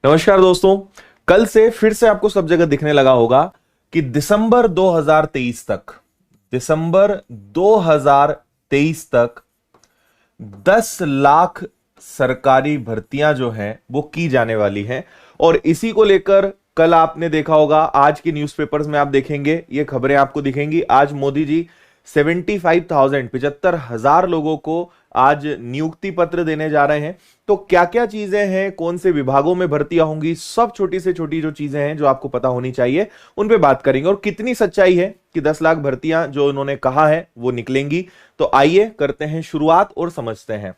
नमस्कार दोस्तों। कल से फिर से आपको सब जगह दिखने लगा होगा कि दिसंबर 2023 तक 10 लाख सरकारी भर्तियां जो हैं वो की जाने वाली हैं। और इसी को लेकर कल आपने देखा होगा, आज के न्यूज़पेपर्स में आप देखेंगे ये खबरें आपको दिखेंगी। आज मोदी जी 75,000 लोगों को आज नियुक्ति पत्र देने जा रहे हैं। तो क्या क्या चीजें हैं, कौन से विभागों में भर्तियां होंगी, सब छोटी से छोटी जो चीजें हैं जो आपको पता होनी चाहिए उन पे बात करेंगे। और कितनी सच्चाई है कि 10 लाख भर्तियां जो उन्होंने कहा है वो निकलेंगी। तो आइए करते हैं शुरुआत और समझते हैं।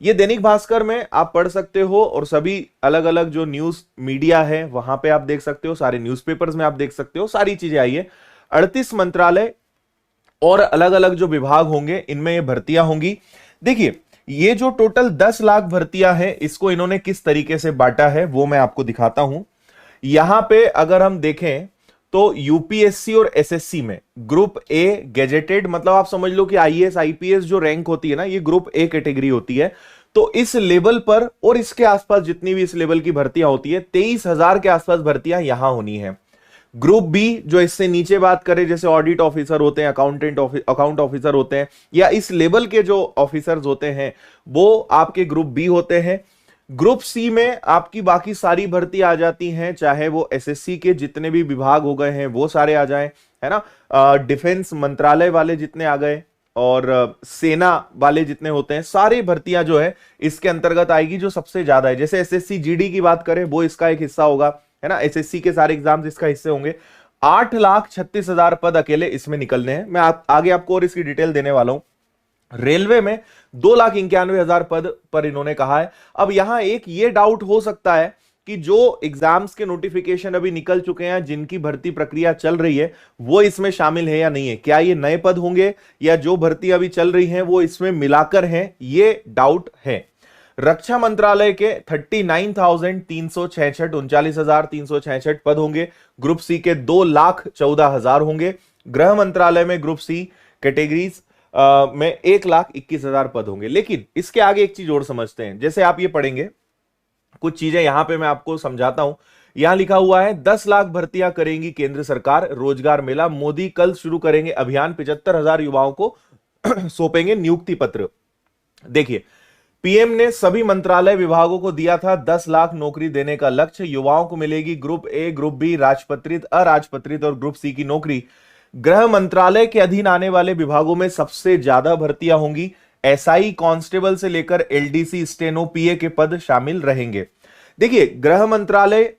ये दैनिक भास्कर में आप पढ़ सकते हो और सभी अलग अलग जो न्यूज मीडिया है वहां पे आप देख सकते हो, सारे न्यूज़पेपर्स में आप देख सकते हो, सारी चीजें आइए। 38 मंत्रालय और अलग अलग जो विभाग होंगे इनमें ये भर्तियां होंगी। देखिए, ये जो टोटल 10 लाख भर्तियां हैं इसको इन्होंने किस तरीके से बांटा है वो मैं आपको दिखाता हूं। यहां पे अगर हम देखें तो यूपीएससी और एसएससी में ग्रुप ए गेजेटेड, मतलब आप समझ लो कि आईएएस आईपीएस जो रैंक होती है ना, ये ग्रुप ए कैटेगरी होती है। तो इस लेवल पर और इसके आसपास जितनी भी इस लेवल की भर्तियां होती है, 23,000 के आसपास भर्तियां यहां होनी है। ग्रुप बी जो इससे नीचे बात करें, जैसे ऑडिट ऑफिसर होते हैं, अकाउंट ऑफिसर होते हैं, या इस लेवल के जो ऑफिसर्स होते हैं वो आपके ग्रुप बी होते हैं। ग्रुप सी में आपकी बाकी सारी भर्ती आ जाती हैं, चाहे वो एसएससी के जितने भी विभाग हो गए हैं वो सारे आ जाएं, है ना। डिफेंस मंत्रालय वाले जितने आ गए और सेना वाले जितने होते हैं, सारी भर्तियां जो है इसके अंतर्गत आएगी। जो सबसे ज्यादा है, जैसे एसएससी जीडी की बात करें वो इसका एक हिस्सा होगा, है ना। एसएससी के सारे एग्जाम्स इसका हिस्से होंगे। 8,36,000 पद अकेले इसमें निकलने हैं। मैं आगे आपको और इसकी डिटेल देने वाला हूं। रेलवे में 2,91,000 पद पर इन्होंने कहा है। अब यहां एक ये डाउट हो सकता है कि जो एग्जाम्स के नोटिफिकेशन अभी निकल चुके हैं, जिनकी भर्ती प्रक्रिया चल रही है, वो इसमें शामिल है या नहीं है। क्या ये नए पद होंगे या जो भर्ती अभी चल रही है वो इसमें मिलाकर हैं, ये डाउट है। रक्षा मंत्रालय के 39,366 39,366 पद होंगे। ग्रुप सी के 2,14,000 होंगे। गृह मंत्रालय में ग्रुप सी कैटेगरीज में 1,21,000 पद होंगे। लेकिन इसके आगे एक चीज और समझते हैं। जैसे आप ये पढ़ेंगे, कुछ चीजें यहां पे मैं आपको समझाता हूं। यहां लिखा हुआ है 10 लाख भर्तियां करेंगी केंद्र सरकार, रोजगार मेला, मोदी कल शुरू करेंगे अभियान, 75,000 युवाओं को सौंपेंगे नियुक्ति पत्र। देखिए, पीएम ने सभी मंत्रालय विभागों को दिया था 10 लाख नौकरी देने का लक्ष्य। युवाओं को मिलेगी ग्रुप ए, ग्रुप बी, राजपत्रित, अराजपत्रित और ग्रुप सी की नौकरी। गृह मंत्रालय के अधीन आने वाले विभागों में सबसे ज्यादा भर्तियां होंगी। एसआई, कांस्टेबल से लेकर एलडीसी, स्टेनो, पीए के पद शामिल रहेंगे। देखिए, गृह मंत्रालय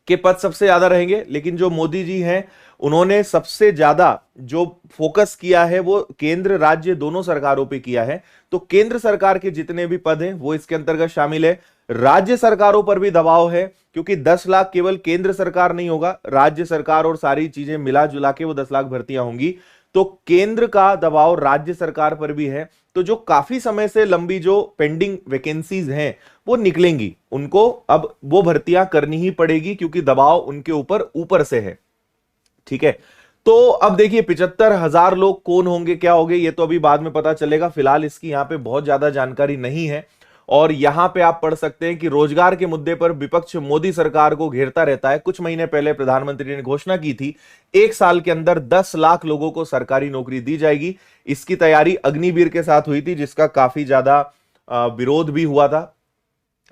के पद सबसे ज्यादा रहेंगे, लेकिन जो मोदी जी हैं उन्होंने सबसे ज्यादा जो फोकस किया है वो केंद्र राज्य दोनों सरकारों पे किया है। तो केंद्र सरकार के जितने भी पद हैं वो इसके अंतर्गत शामिल है। राज्य सरकारों पर भी दबाव है, क्योंकि 10 लाख केवल केंद्र सरकार नहीं होगा, राज्य सरकार और सारी चीजें मिला जुला के वो 10 लाख भर्तियां होंगी। तो केंद्र का दबाव राज्य सरकार पर भी है। तो जो काफी समय से लंबी जो पेंडिंग वैकेंसीज हैं वो निकलेंगी, उनको अब वो भर्तियां करनी ही पड़ेगी, क्योंकि दबाव उनके ऊपर से है। ठीक है। तो अब देखिए, 75,000 लोग कौन होंगे, क्या होंगे, ये तो अभी बाद में पता चलेगा। फिलहाल इसकी यहां पे बहुत ज्यादा जानकारी नहीं है। और यहां पे आप पढ़ सकते हैं कि रोजगार के मुद्दे पर विपक्ष मोदी सरकार को घेरता रहता है। कुछ महीने पहले प्रधानमंत्री ने घोषणा की थी 1 साल के अंदर 10 लाख लोगों को सरकारी नौकरी दी जाएगी। इसकी तैयारी अग्निवीर के साथ हुई थी, जिसका काफी ज्यादा विरोध भी हुआ था।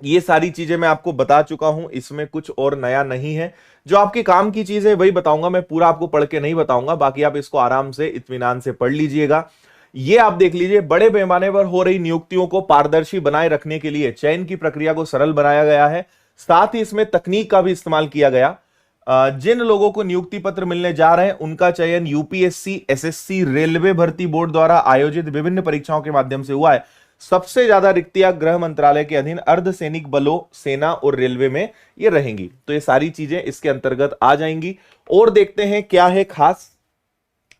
ये सारी चीजें मैं आपको बता चुका हूं, इसमें कुछ और नया नहीं है। जो आपके काम की चीज है वही बताऊंगा, मैं पूरा आपको पढ़ के नहीं बताऊंगा। बाकी आप इसको आराम से इत्मीनान से पढ़ लीजिएगा। ये आप देख लीजिए, बड़े पैमाने पर हो रही नियुक्तियों को पारदर्शी बनाए रखने के लिए चयन की प्रक्रिया को सरल बनाया गया है। साथ ही इसमें तकनीक का भी इस्तेमाल किया गया। जिन लोगों को नियुक्ति पत्र मिलने जा रहे हैं उनका चयन यूपीएससी, एसएससी, रेलवे भर्ती बोर्ड द्वारा आयोजित विभिन्न परीक्षाओं के माध्यम से हुआ है। सबसे ज्यादा रिक्तियां गृह मंत्रालय के अधीन अर्धसैनिक बलों, सेना और रेलवे में ये रहेंगी। तो ये सारी चीजें इसके अंतर्गत आ जाएंगी। और देखते हैं क्या है खास।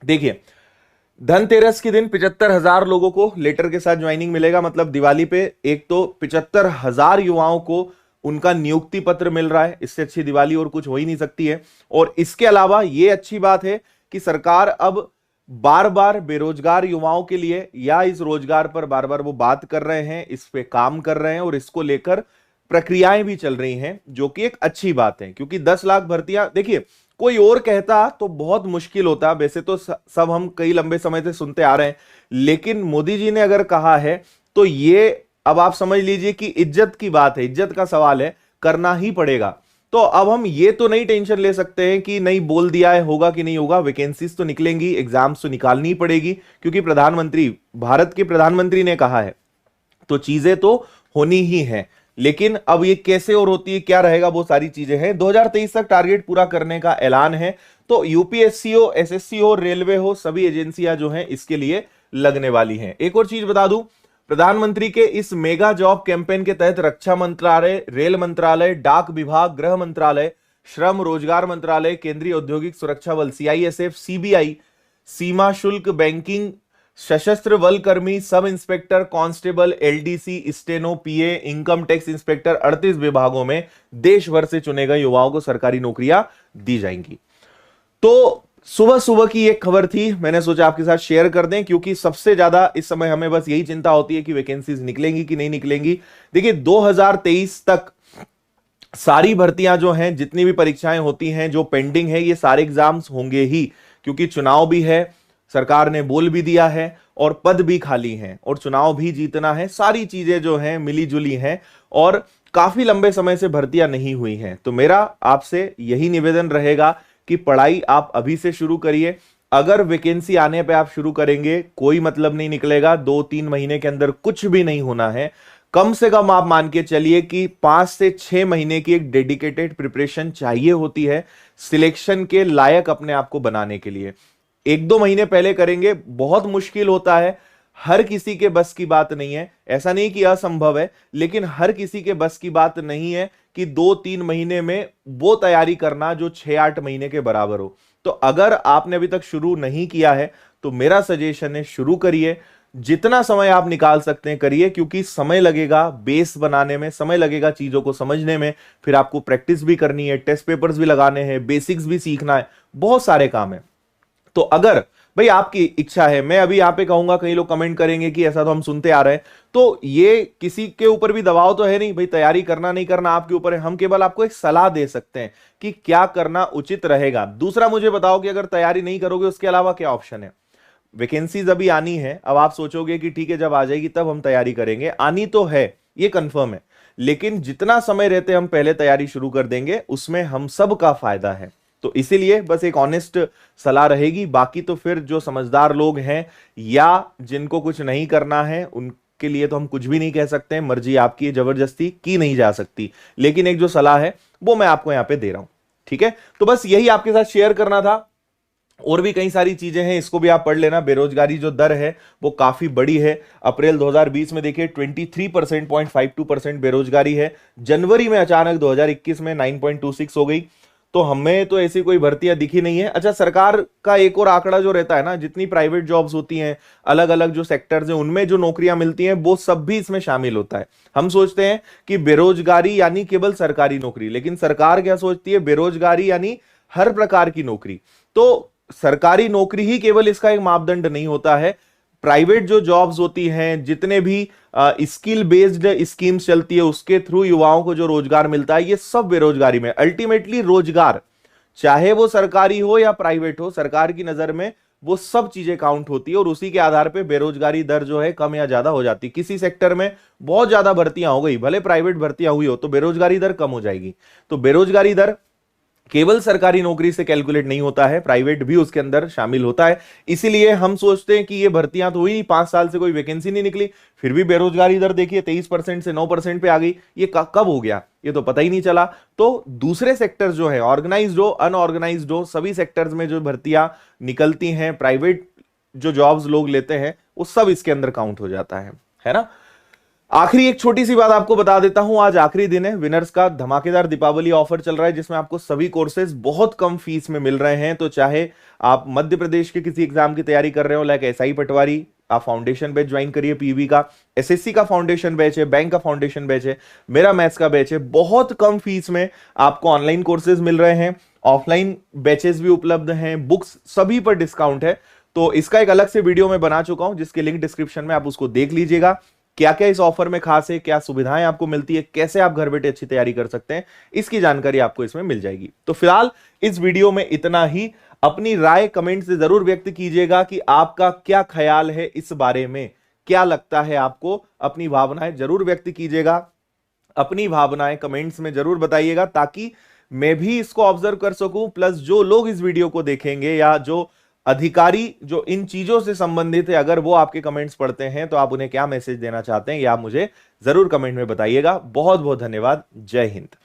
देखिए, धनतेरस के दिन 75,000 लोगों को लेटर के साथ ज्वाइनिंग मिलेगा। मतलब दिवाली पे एक तो 75,000 युवाओं को उनका नियुक्ति पत्र मिल रहा है। इससे अच्छी दिवाली और कुछ हो ही नहीं सकती है। और इसके अलावा यह अच्छी बात है कि सरकार अब बार बार बेरोजगार युवाओं के लिए या इस रोजगार पर बार बार वो बात कर रहे हैं, इस पे काम कर रहे हैं और इसको लेकर प्रक्रियाएं भी चल रही हैं, जो कि एक अच्छी बात है, क्योंकि 10 लाख भर्तियां, देखिए कोई और कहता तो बहुत मुश्किल होता। वैसे तो सब हम कई लंबे समय से सुनते आ रहे हैं, लेकिन मोदी जी ने अगर कहा है तो ये अब आप समझ लीजिए कि इज्जत की बात है, इज्जत का सवाल है, करना ही पड़ेगा। तो अब हम ये तो नहीं टेंशन ले सकते हैं कि नहीं बोल दिया है, होगा कि नहीं होगा, वैकेंसीज तो निकलेंगी, एग्जाम्स तो निकालनी ही पड़ेगी, क्योंकि प्रधानमंत्री, भारत के प्रधानमंत्री ने कहा है, तो चीजें तो होनी ही है। लेकिन अब ये कैसे और होती है, क्या रहेगा, वो सारी चीजें हैं। 2023 तक टारगेट पूरा करने का ऐलान है। तो यूपीएससी हो, एसएससी हो, रेलवे हो, सभी एजेंसियां जो हैं इसके लिए लगने वाली हैं। एक और चीज बता दूं, प्रधानमंत्री के इस मेगा जॉब कैंपेन के तहत रक्षा मंत्रालय, रेल मंत्रालय, डाक विभाग, गृह मंत्रालय, श्रम रोजगार मंत्रालय, केंद्रीय औद्योगिक सुरक्षा बल सीआईएसएफ, सीबीआई, सीमा शुल्क, बैंकिंग, सशस्त्र बल कर्मी, sub inspector, constable, LDC, steno, PA, income tax inspector, 38 विभागों में देश भर से चुने गए युवाओं को सरकारी नौकरियां दी जाएंगी। तो सुबह सुबह की एक खबर थी, मैंने सोचा आपके साथ शेयर कर दें, क्योंकि सबसे ज्यादा इस समय हमें बस यही चिंता होती है कि वैकेंसीज निकलेंगी कि नहीं निकलेंगी। देखिए 2023 तक सारी भर्तियां जो हैं, जितनी भी परीक्षाएं होती हैं जो पेंडिंग है, ये सारे एग्जाम्स होंगे ही, क्योंकि चुनाव भी है, सरकार ने बोल भी दिया है, और पद भी खाली हैं, और चुनाव भी जीतना है, सारी चीजें जो हैं मिली जुली हैं, और काफी लंबे समय से भर्तियां नहीं हुई हैं। तो मेरा आपसे यही निवेदन रहेगा कि पढ़ाई आप अभी से शुरू करिए। अगर वैकेंसी आने पे आप शुरू करेंगे, कोई मतलब नहीं निकलेगा, 2-3 महीने के अंदर कुछ भी नहीं होना है। कम से कम आप मान के चलिए कि 5 से 6 महीने की एक डेडिकेटेड प्रिपरेशन चाहिए होती है सिलेक्शन के लायक अपने आप को बनाने के लिए। 1-2 महीने पहले करेंगे, बहुत मुश्किल होता है, हर किसी के बस की बात नहीं है, ऐसा नहीं कि असंभव है, लेकिन हर किसी के बस की बात नहीं है कि 2-3 महीने में वो तैयारी करना जो 6-8 महीने के बराबर हो। तो अगर आपने अभी तक शुरू नहीं किया है तो मेरा सजेशन है शुरू करिए, जितना समय आप निकाल सकते हैं करिए, क्योंकि समय लगेगा बेस बनाने में, समय लगेगा चीजों को समझने में, फिर आपको प्रैक्टिस भी करनी है, टेस्ट पेपर्स भी लगाने हैं, बेसिक्स भी सीखना है, बहुत सारे काम है। तो अगर भाई आपकी इच्छा है, मैं अभी यहां पे कहूंगा, कई लोग कमेंट करेंगे कि ऐसा तो हम सुनते आ रहे हैं, तो ये किसी के ऊपर भी दबाव तो है नहीं भाई, तैयारी करना नहीं करना आपके ऊपर है, हम केवल आपको एक सलाह दे सकते हैं कि क्या करना उचित रहेगा। दूसरा मुझे बताओ कि अगर तैयारी नहीं करोगे उसके अलावा क्या ऑप्शन है। वैकेंसीज अभी आनी है, अब आप सोचोगे कि ठीक है जब आ जाएगी तब हम तैयारी करेंगे, आनी तो है, ये कंफर्म है, लेकिन जितना समय रहते हम पहले तैयारी शुरू कर देंगे, उसमें हम सब का फायदा है। तो इसीलिए बस एक ऑनेस्ट सलाह रहेगी, बाकी तो फिर जो समझदार लोग हैं या जिनको कुछ नहीं करना है उनके लिए तो हम कुछ भी नहीं कह सकते हैं, मर्जी आपकी है, जबरदस्ती की नहीं जा सकती, लेकिन एक जो सलाह है वो मैं आपको यहां पे दे रहा हूं, ठीक है। तो बस यही आपके साथ शेयर करना था, और भी कई सारी चीजें हैं, इसको भी आप पढ़ लेना। बेरोजगारी जो दर है वो काफी बड़ी है, अप्रैल 2020 में देखिए 23.52% बेरोजगारी है, जनवरी में अचानक 2021 में 9.26 हो गई। तो हमें तो ऐसी कोई भर्तियां दिखी नहीं है। अच्छा, सरकार का एक और आंकड़ा जो रहता है ना, जितनी प्राइवेट जॉब्स होती हैं, अलग अलग जो सेक्टर्स हैं उनमें जो नौकरियां मिलती हैं, वो सब भी इसमें शामिल होता है। हम सोचते हैं कि बेरोजगारी यानी केवल सरकारी नौकरी, लेकिन सरकार क्या सोचती है, बेरोजगारी यानी हर प्रकार की नौकरी। तो सरकारी नौकरी ही केवल इसका एक मापदंड नहीं होता है, प्राइवेट जो जॉब्स होती हैं, जितने भी स्किल बेस्ड स्कीम्स चलती है, उसके थ्रू युवाओं को जो रोजगार मिलता है, ये सब बेरोजगारी में अल्टीमेटली रोजगार, चाहे वो सरकारी हो या प्राइवेट हो, सरकार की नजर में वो सब चीजें काउंट होती है, और उसी के आधार पे बेरोजगारी दर जो है कम या ज्यादा हो जाती है। किसी सेक्टर में बहुत ज्यादा भर्तियां हो गई, भले प्राइवेट भर्तियां हुई हो, तो बेरोजगारी दर कम हो जाएगी। तो बेरोजगारी दर केवल सरकारी नौकरी से कैलकुलेट नहीं होता है, प्राइवेट भी उसके अंदर शामिल होता है। इसीलिए हम सोचते हैं कि ये भर्तियां तो हुई, 5 साल से कोई वैकेंसी नहीं निकली, फिर भी बेरोजगारी दर देखिए 23% से 9% पे आ गई। ये कब हो गया, ये तो पता ही नहीं चला। तो दूसरे सेक्टर्स जो है, ऑर्गेनाइज्ड हो अनऑर्गेनाइज्ड हो, सभी सेक्टर्स में जो भर्तियां निकलती हैं, प्राइवेट जो जॉब्स लोग लेते हैं, वो सब इसके अंदर काउंट हो जाता है ना। आखिरी एक छोटी सी बात आपको बता देता हूं, आज आखिरी दिन है, विनर्स का धमाकेदार दीपावली ऑफर चल रहा है, जिसमें आपको सभी कोर्सेज बहुत कम फीस में मिल रहे हैं। तो चाहे आप मध्य प्रदेश के किसी एग्जाम की तैयारी कर रहे हो, लाइक एसआई पटवारी, आप फाउंडेशन बैच ज्वाइन करिए पीवी का, एसएससी का फाउंडेशन बैच है, बैंक का फाउंडेशन बैच है, मेरा मैथ्स का बैच है, बहुत कम फीस में आपको ऑनलाइन कोर्सेज मिल रहे हैं, ऑफलाइन बैचेस भी उपलब्ध हैं, बुक्स सभी पर डिस्काउंट है। तो इसका एक अलग से वीडियो मैं बना चुका हूं, जिसके लिंक डिस्क्रिप्शन में, आप उसको देख लीजिएगा। क्या क्या इस ऑफर में खास है, क्या सुविधाएं आपको मिलती है, कैसे आप घर बैठे अच्छी तैयारी कर सकते हैं, इसकी जानकारी आपको इसमें मिल जाएगी। तो फिलहाल इस वीडियो में इतना ही। अपनी राय कमेंट से जरूर व्यक्त कीजिएगा कि आपका क्या ख्याल है इस बारे में, क्या लगता है आपको, अपनी भावनाएं जरूर व्यक्त कीजिएगा। अपनी भावनाएं कमेंट्स में जरूर बताइएगा ताकि मैं भी इसको ऑब्जर्व कर सकूं, प्लस जो लोग इस वीडियो को देखेंगे या जो अधिकारी जो इन चीजों से संबंधित है, अगर वो आपके कमेंट्स पढ़ते हैं तो आप उन्हें क्या मैसेज देना चाहते हैं, या आप मुझे जरूर कमेंट में बताइएगा। बहुत बहुत धन्यवाद। जय हिंद।